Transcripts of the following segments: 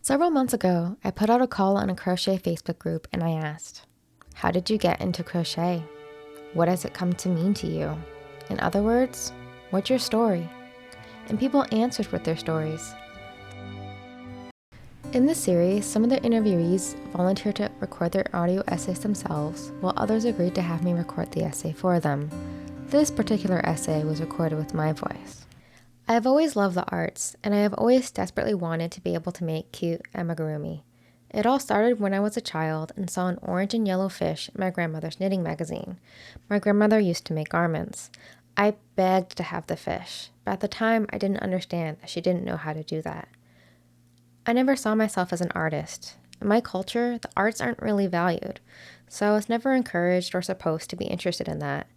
Several months ago, I put out a call on a crochet Facebook group and I asked, how did you get into crochet? What has it come to mean to you? In other words, what's your story? And people answered with their stories. In this series, some of the interviewees volunteered to record their audio essays themselves, while others agreed to have me record the essay for them. This particular essay was recorded with my voice. I have always loved the arts, and I have always desperately wanted to be able to make cute amigurumi. It all started when I was a child and saw an orange and yellow fish in my grandmother's knitting magazine. My grandmother used to make garments. I begged to have the fish, but at the time I didn't understand that she didn't know how to do that. I never saw myself as an artist. In my culture, the arts aren't really valued, so I was never encouraged or supposed to be interested in that.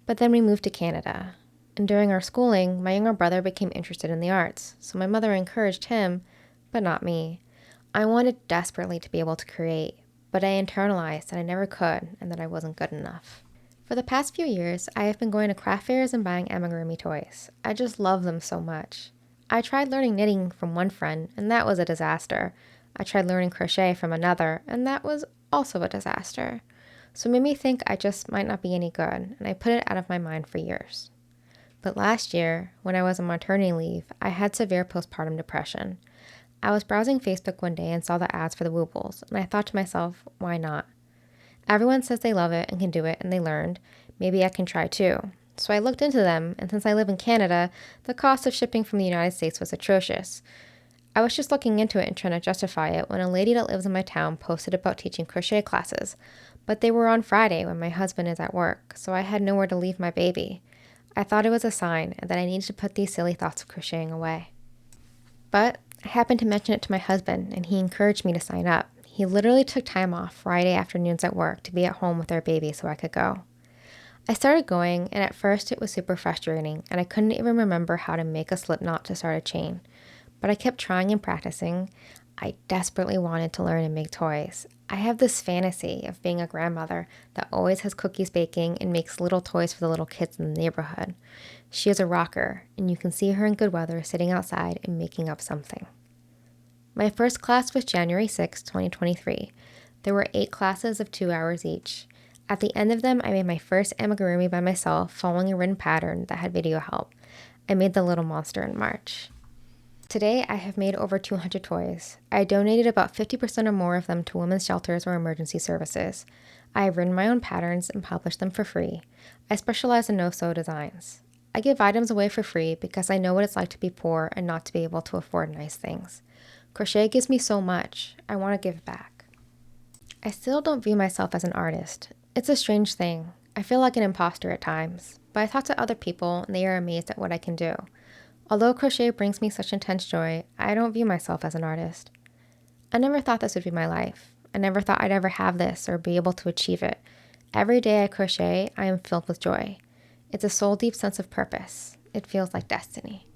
But then we moved to Canada. And during our schooling, my younger brother became interested in the arts, so my mother encouraged him, but not me. I wanted desperately to be able to create, but I internalized that I never could and that I wasn't good enough. For the past few years, I have been going to craft fairs and buying amigurumi toys. I just love them so much. I tried learning knitting from one friend, and that was a disaster. I tried learning crochet from another, and that was also a disaster. So it made me think I just might not be any good, and I put it out of my mind for years. But last year, when I was on maternity leave, I had severe postpartum depression. I was browsing Facebook one day and saw the ads for the Woobles, and I thought to myself, why not? Everyone says they love it and can do it, and they learned. Maybe I can try too. So I looked into them, and since I live in Canada, the cost of shipping from the United States was atrocious. I was just looking into it and trying to justify it when a lady that lives in my town posted about teaching crochet classes, but they were on Friday when my husband is at work, so I had nowhere to leave my baby. I thought it was a sign that I needed to put these silly thoughts of crocheting away. But I happened to mention it to my husband, and he encouraged me to sign up. He literally took time off Friday afternoons at work to be at home with our baby so I could go. I started going, and at first it was super frustrating, and I couldn't even remember how to make a slip knot to start a chain. But I kept trying and practicing. I desperately wanted to learn and make toys. I have this fantasy of being a grandmother that always has cookies baking and makes little toys for the little kids in the neighborhood. She is a rocker, and you can see her in good weather sitting outside and making up something. My first class was January 6, 2023. There were 8 classes of 2 hours each. At the end of them, I made my first amigurumi by myself, following a written pattern that had video help. I made the little monster in March. Today, I have made over 200 toys. I donated about 50% or more of them to women's shelters or emergency services. I have written my own patterns and published them for free. I specialize in no-sew designs. I give items away for free because I know what it's like to be poor and not to be able to afford nice things. Crochet gives me so much. I want to give back. I still don't view myself as an artist. It's a strange thing. I feel like an imposter at times, but I talk to other people and they are amazed at what I can do. Although crochet brings me such intense joy, I don't view myself as an artist. I never thought this would be my life. I never thought I'd ever have this or be able to achieve it. Every day I crochet, I am filled with joy. It's a soul-deep sense of purpose. It feels like destiny.